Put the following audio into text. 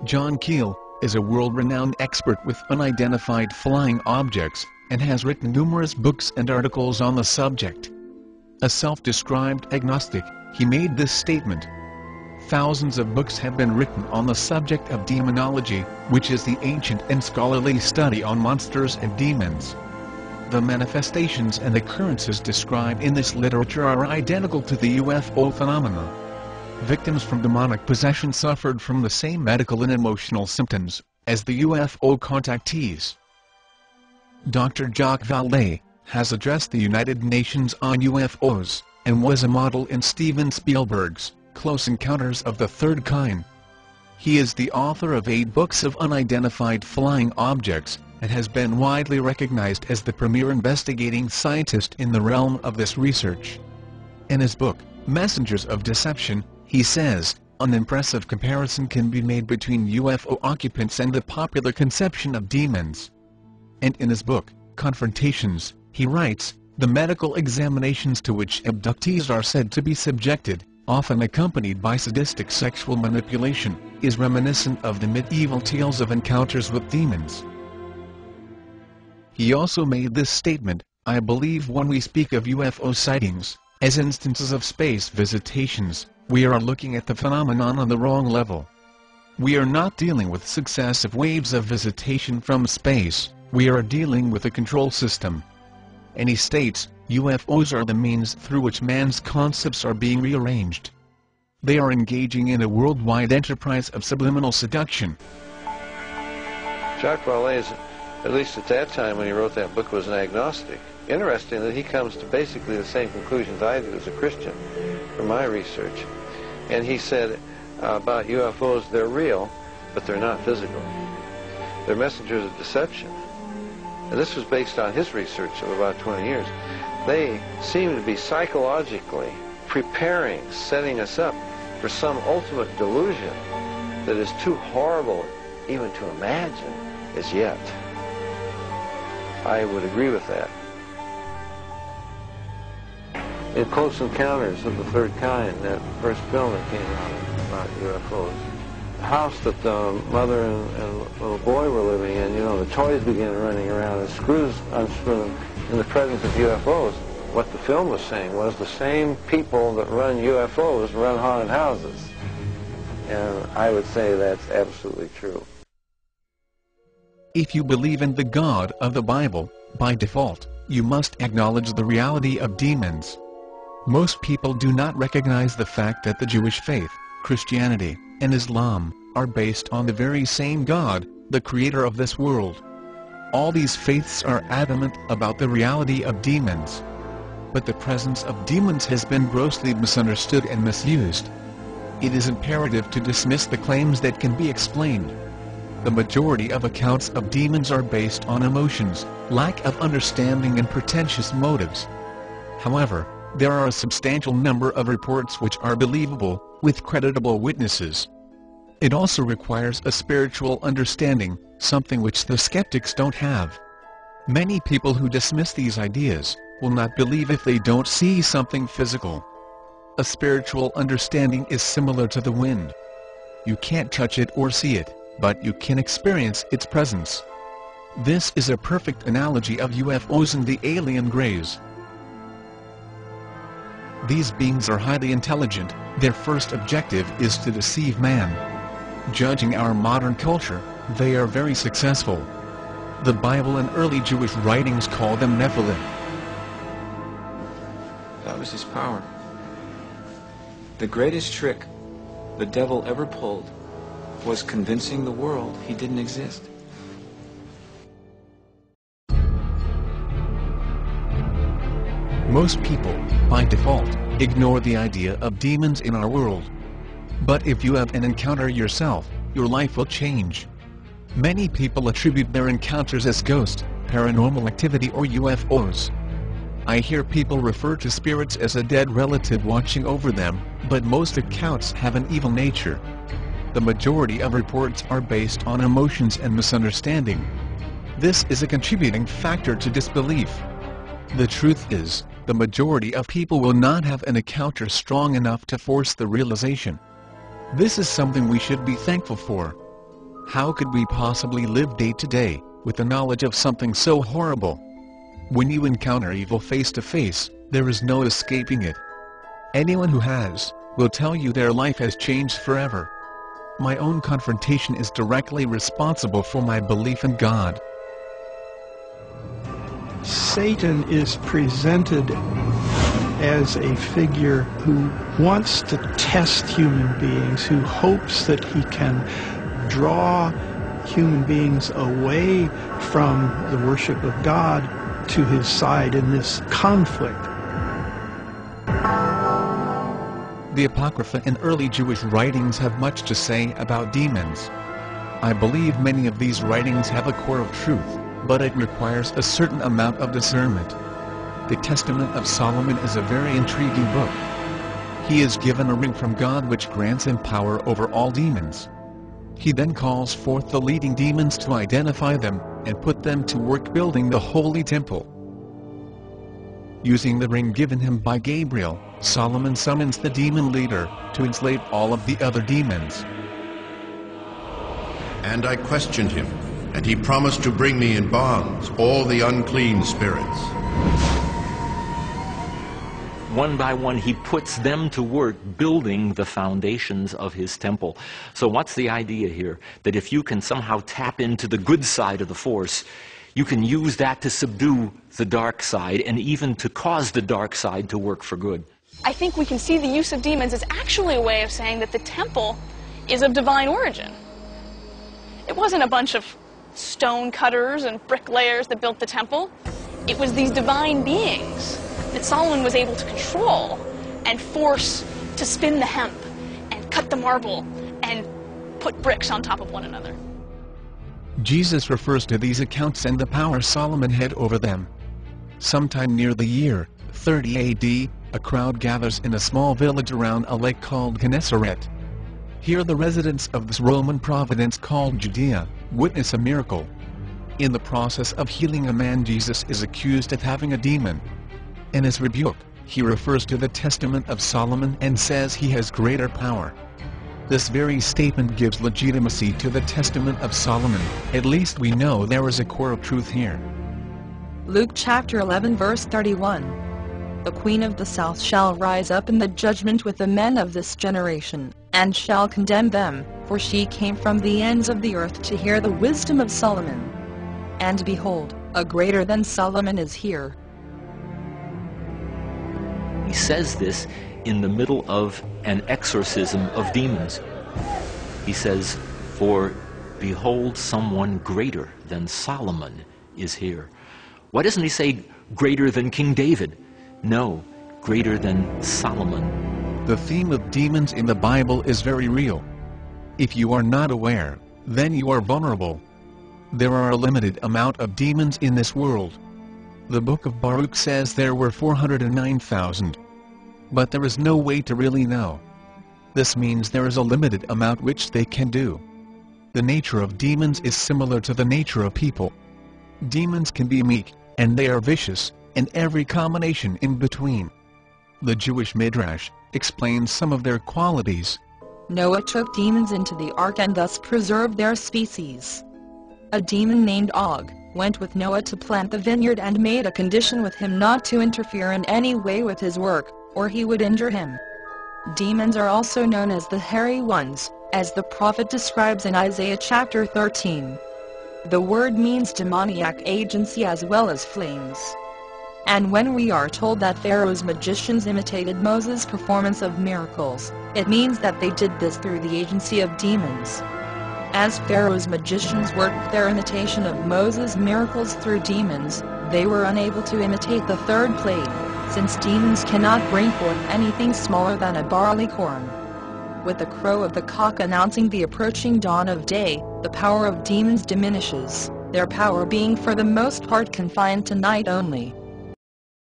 John Keel is a world-renowned expert with unidentified flying objects, and has written numerous books and articles on the subject. A self-described agnostic, he made this statement: "Thousands of books have been written on the subject of demonology, which is the ancient and scholarly study on monsters and demons. The manifestations and occurrences described in this literature are identical to the UFO phenomena. Victims from demonic possession suffered from the same medical and emotional symptoms as the UFO contactees." Dr. Jacques Vallée has addressed the United Nations on UFOs, and was a model in Steven Spielberg's Close Encounters of the Third Kind. He is the author of 8 books of unidentified flying objects, and has been widely recognized as the premier investigating scientist in the realm of this research. In his book, Messengers of Deception, he says, an impressive comparison can be made between UFO occupants and the popular conception of demons. And in his book, Confrontations, he writes, the medical examinations to which abductees are said to be subjected, often accompanied by sadistic sexual manipulation, is reminiscent of the medieval tales of encounters with demons. He also made this statement: "I believe when we speak of UFO sightings, as instances of space visitations, we are looking at the phenomenon on the wrong level. We are not dealing with successive waves of visitation from space, we are dealing with a control system." And he states, UFOs are the means through which man's concepts are being rearranged. They are engaging in a worldwide enterprise of subliminal seduction. Jacques Vallée, at least at that time when he wrote that book, was an agnostic. Interesting that he comes to basically the same conclusions I do as a Christian from my research. And he said about UFOs, they're real, but they're not physical. They're messengers of deception. And this was based on his research of about 20 years. They seem to be psychologically preparing, setting us up for some ultimate delusion that is too horrible even to imagine as yet. I would agree with that. In Close Encounters of the Third Kind, that first film that came out about UFOs, the house that the mother and little boy were living in, the toys began running around and screws unscrewing in the presence of UFOs. What the film was saying was the same people that run UFOs run haunted houses. And I would say that's absolutely true. If you believe in the God of the Bible, by default, you must acknowledge the reality of demons. Most people do not recognize the fact that the Jewish faith, Christianity, and Islam are based on the very same God, the creator of this world. All these faiths are adamant about the reality of demons. But the presence of demons has been grossly misunderstood and misused. It is imperative to dismiss the claims that can be explained. The majority of accounts of demons are based on emotions, lack of understanding, and pretentious motives. However, there are a substantial number of reports which are believable, with creditable witnesses. It also requires a spiritual understanding, something which the skeptics don't have. Many people who dismiss these ideas will not believe if they don't see something physical. A spiritual understanding is similar to the wind. You can't touch it or see it, but you can experience its presence. This is a perfect analogy of UFOs and the alien greys. These beings are highly intelligent. Their first objective is to deceive man. Judging our modern culture, they are very successful. The Bible and early Jewish writings call them Nephilim. That was his power. The greatest trick the devil ever pulled was convincing the world he didn't exist. Most people, by default, ignore the idea of demons in our world. But if you have an encounter yourself, your life will change. Many people attribute their encounters as ghosts, paranormal activity, or UFOs. I hear people refer to spirits as a dead relative watching over them, but most accounts have an evil nature. The majority of reports are based on emotions and misunderstanding. This is a contributing factor to disbelief. The truth is, the majority of people will not have an encounter strong enough to force the realization. This is something we should be thankful for. How could we possibly live day to day with the knowledge of something so horrible? When you encounter evil face to face, there is no escaping it. Anyone who has will tell you their life has changed forever. My own confrontation is directly responsible for my belief in God. Satan is presented as a figure who wants to test human beings, who hopes that he can draw human beings away from the worship of God to his side in this conflict. The Apocrypha and early Jewish writings have much to say about demons. I believe many of these writings have a core of truth, but it requires a certain amount of discernment. The Testament of Solomon is a very intriguing book. He is given a ring from God which grants him power over all demons. He then calls forth the leading demons to identify them, and put them to work building the holy temple. Using the ring given him by Gabriel, Solomon summons the demon leader to enslave all of the other demons. And I questioned him, and he promised to bring me in bonds all the unclean spirits. One by one, he puts them to work building the foundations of his temple. So what's the idea here? That if you can somehow tap into the good side of the force, you can use that to subdue the dark side, and even to cause the dark side to work for good. I think we can see the use of demons as actually a way of saying that the temple is of divine origin. It wasn't a bunch of stone cutters and bricklayers that built the temple. It was these divine beings that Solomon was able to control and force to spin the hemp and cut the marble and put bricks on top of one another. Jesus refers to these accounts and the power Solomon had over them. Sometime near the year 30 AD, a crowd gathers in a small village around a lake called Gennesaret. Here the residents of this Roman province called Judea witness a miracle. In the process of healing a man, Jesus is accused of having a demon. In his rebuke, he refers to the Testament of Solomon and says he has greater power. This very statement gives legitimacy to the Testament of Solomon. At least we know there is a core of truth here. Luke chapter 11 verse 31. The queen of the south shall rise up in the judgment with the men of this generation, and shall condemn them, for she came from the ends of the earth to hear the wisdom of Solomon. And behold, a greater than Solomon is here. He says this in the middle of an exorcism of demons. He says, for behold, someone greater than Solomon is here. Why doesn't he say greater than King David? No, greater than Solomon. The theme of demons in the Bible is very real. If you are not aware, then you are vulnerable. There are a limited amount of demons in this world. The book of Baruch says there were 409,000. But there is no way to really know. This means there is a limited amount which they can do. The nature of demons is similar to the nature of people. Demons can be meek, and they are vicious, and every combination in between. The Jewish Midrash explains some of their qualities. Noah took demons into the ark and thus preserved their species. A demon named Og went with Noah to plant the vineyard and made a condition with him not to interfere in any way with his work, or he would injure him. Demons are also known as the hairy ones, as the prophet describes in Isaiah chapter 13. The word means demoniac agency as well as flames. And when we are told that Pharaoh's magicians imitated Moses' performance of miracles, it means that they did this through the agency of demons. As Pharaoh's magicians worked their imitation of Moses' miracles through demons, they were unable to imitate the third plague, since demons cannot bring forth anything smaller than a barley corn. With the crow of the cock announcing the approaching dawn of day, the power of demons diminishes, their power being for the most part confined to night only.